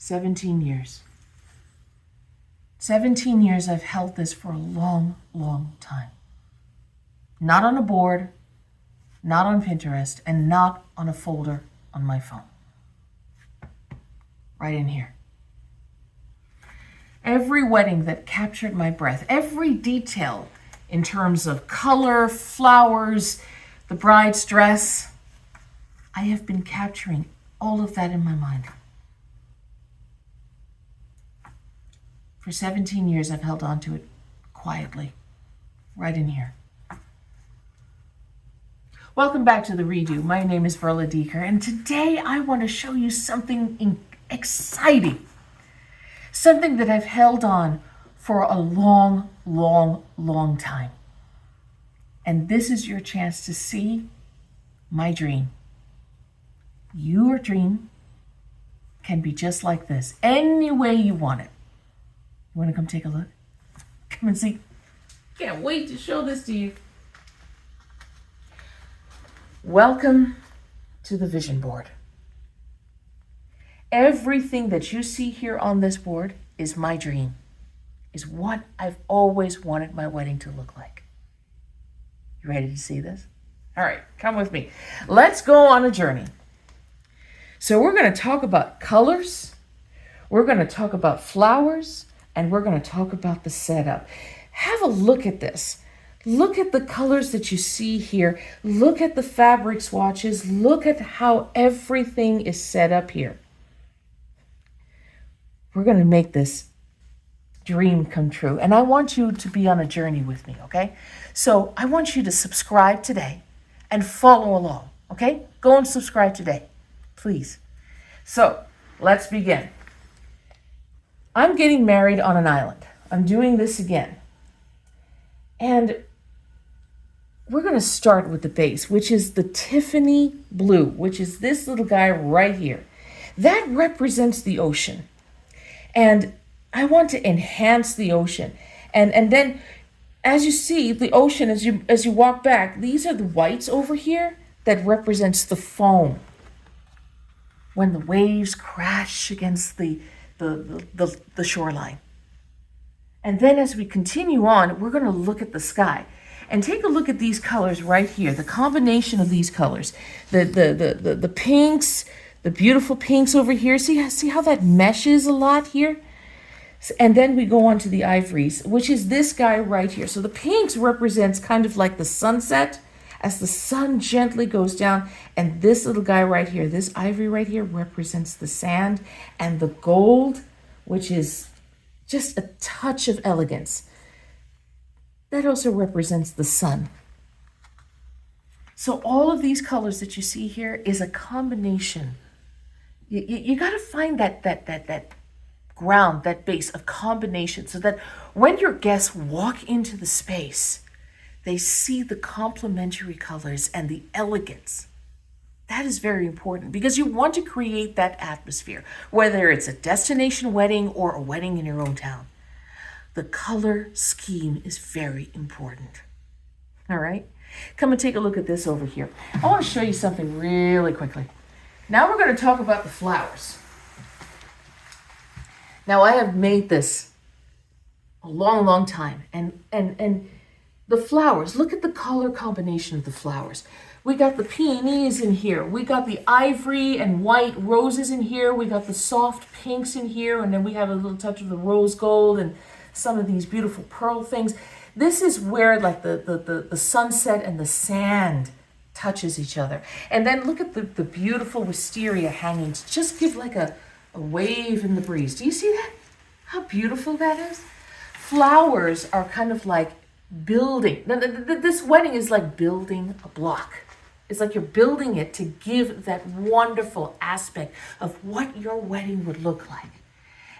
17 years. 17 years I've held this for a long, long time. Not on a board, not on Pinterest, and not on a folder on my phone. Right in here. Every wedding that captured my breath, every detail in terms of color, flowers, the bride's dress, I have been capturing all of that in my mind. For 17 years, I've held on to it quietly, right in here. Welcome back to The Redo. My name is Vowlio, and today I want to show you something exciting. Something that I've held on for a long, long, long time. And this is your chance to see my dream. Your dream can be just like this, any way you want it. You want to come take a look? Come and see. Can't wait to show this to you. Welcome to the vision board. Everything that you see here on this board is my dream, is what I've always wanted my wedding to look like. You ready to see this? All right, come with me. Let's go on a journey. So we're going to talk about colors, we're going to talk about flowers, and we're going to talk about the setup. Have a look at this. Look at the colors that you see here. Look at the fabric swatches. Look at how everything is set up here. We're going to make this dream come true. And I want you to be on a journey with me, okay? So I want you to subscribe today and follow along, okay? Go and subscribe today, please. So let's begin. I'm getting married on an island. I'm doing this again. And we're going to start with the base, which is the Tiffany blue, which is this little guy right here. That represents the ocean. And I want to enhance the ocean. And then as you see the ocean, as you walk back, these are the whites over here that represents the foam. When the waves crash against the shoreline. And then as we continue on, we're going to look at the sky. And take a look at these colors right here, the combination of these colors. The pinks, the beautiful pinks over here. See how that meshes a lot here? And then we go on to the ivories, which is this guy right here. So the pinks represents kind of like the sunset as the sun gently goes down. And this little guy right here, this ivory right here, represents the sand. And the gold, which is just a touch of elegance, that also represents the sun. So all of these colors that you see here is a combination. You got to find that ground, that base of combination, so that when your guests walk into the space, they see the complementary colors and the elegance. That is very important because you want to create that atmosphere, whether it's a destination wedding or a wedding in your own town. The color scheme is very important. All right, come and take a look at this over here. I want to show you something really quickly. Now we're going to talk about the flowers. Now I have made this a long, long time, and the flowers, look at the color combination of the flowers. We got the peonies in here. We got the ivory and white roses in here. We got the soft pinks in here, and then we have a little touch of the rose gold and some of these beautiful pearl things. This is where like the sunset and the sand touches each other. And then look at the beautiful wisteria hangings. Just give like a wave in the breeze. Do you see that? How beautiful that is? Flowers are kind of like building. This wedding is like building a block. It's like you're building it to give that wonderful aspect of what your wedding would look like.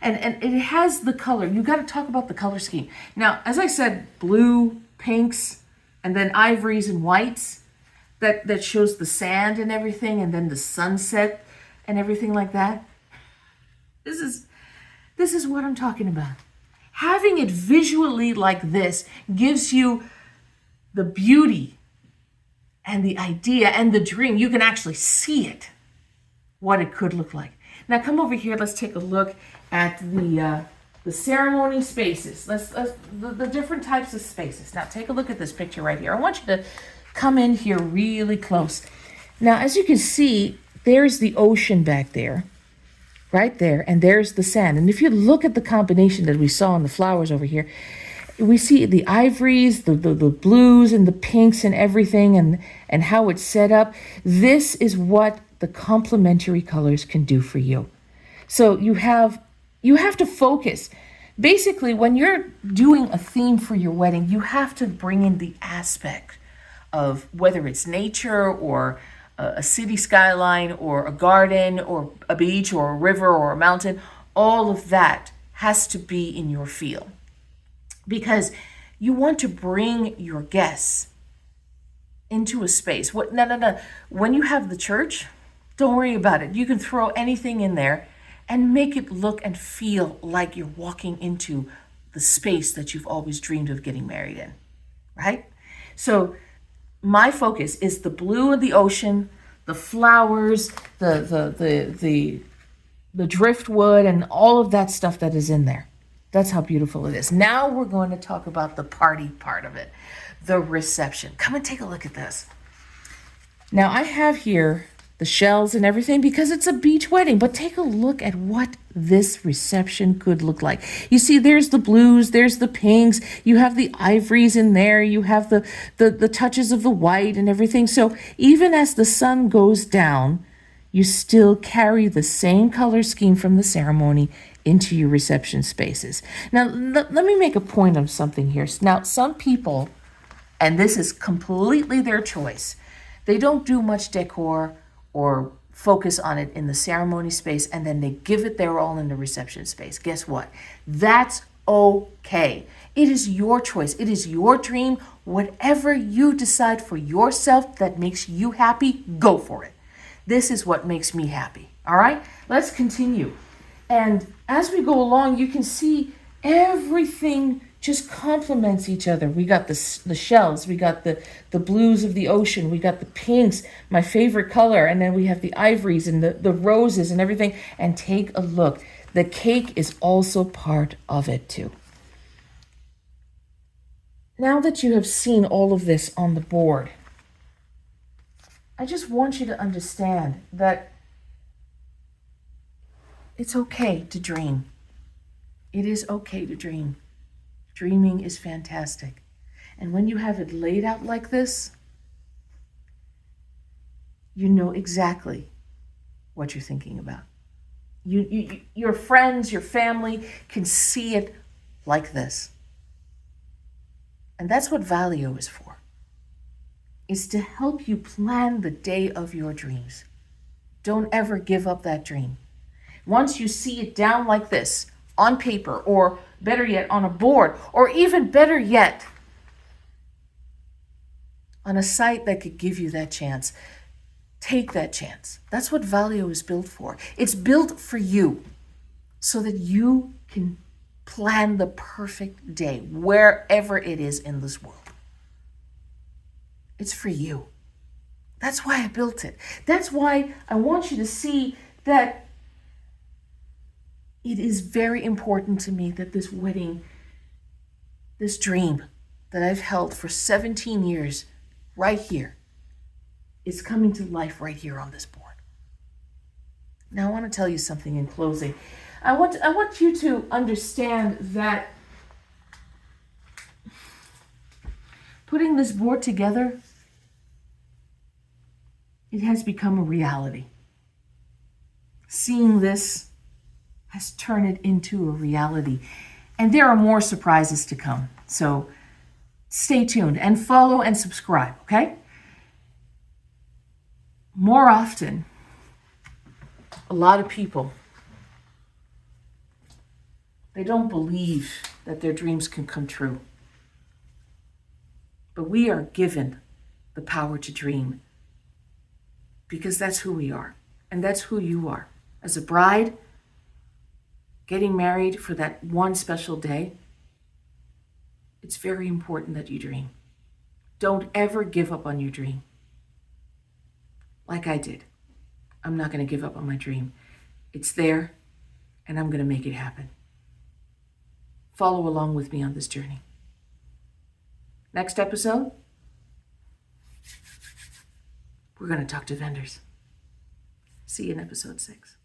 And it has the color. You got to talk about the color scheme. Now, as I said, blue, pinks, and then ivories and whites. That shows the sand and everything, and then the sunset and everything like that. This is what I'm talking about. Having it visually like this gives you the beauty and the idea and the dream. You can actually see it, what it could look like. Now come over here. Let's take a look at the ceremony spaces. Let's the different types of spaces. Now take a look at this picture right here. I want you to come in here really close. Now, as you can see, there's the ocean back there, right there, and there's the sand. And if you look at the combination that we saw in the flowers over here, we see the ivories, the blues and the pinks and everything, and how it's set up. This is what the complementary colors can do for you. So you have to focus. Basically, when you're doing a theme for your wedding, you have to bring in the aspect of whether it's nature or a city skyline or a garden or a beach or a river or a mountain. All of that has to be in your feel, because you want to bring your guests into a space. No. When you have the church, don't worry about it. You can throw anything in there and make it look and feel like you're walking into the space that you've always dreamed of getting married in, right? So my focus is the blue of the ocean, the flowers, the driftwood, and all of that stuff that is in there. That's how beautiful it is. Now we're going to talk about the party part of it, the reception. Come and take a look at this. Now I have here the shells and everything because it's a beach wedding, but take a look at what this reception could look like. You see, there's the blues, there's the pinks, you have the ivories in there, you have the touches of the white and everything. So even as the sun goes down, you still carry the same color scheme from the ceremony into your reception spaces. Now, let me make a point of something here. Now, some people, and this is completely their choice, they don't do much decor or focus on it in the ceremony space, and then they give it their all in the reception space. Guess what? That's okay. It is your choice. It is your dream. Whatever you decide for yourself that makes you happy, go for it. This is what makes me happy. All right? Let's continue. And as we go along, you can see everything just complements each other. We got the shells, we got the blues of the ocean, we got the pinks, my favorite color, and then we have the ivories and the roses and everything. And take a look. The cake is also part of it too. Now that you have seen all of this on the board, I just want you to understand that it's okay to dream. It is okay to dream. Dreaming is fantastic. And when you have it laid out like this, you know exactly what you're thinking about. Your friends, your family can see it like this. And that's what Vowlio is for. Is to help you plan the day of your dreams. Don't ever give up that dream. Once you see it down like this, on paper, or better yet, on a board, or even better yet, on a site that could give you that chance, take that chance. That's what Vowlio is built for. It's built for you so that you can plan the perfect day wherever it is in this world. It's for you. That's why I built it. That's why I want you to see that it is very important to me that this wedding, this dream that I've held for 17 years right here, is coming to life right here on this board. Now I want to tell you something in closing. I want you to understand that putting this board together, it has become a reality. Seeing this has turned it into a reality. And there are more surprises to come. So stay tuned and follow and subscribe, okay? More often, a lot of people, they don't believe that their dreams can come true. But we are given the power to dream because that's who we are. And that's who you are. As a bride, getting married for that one special day, it's very important that you dream. Don't ever give up on your dream. Like I did. I'm not going to give up on my dream. It's there, and I'm going to make it happen. Follow along with me on this journey. Next episode, we're going to talk to vendors. See you in episode 6.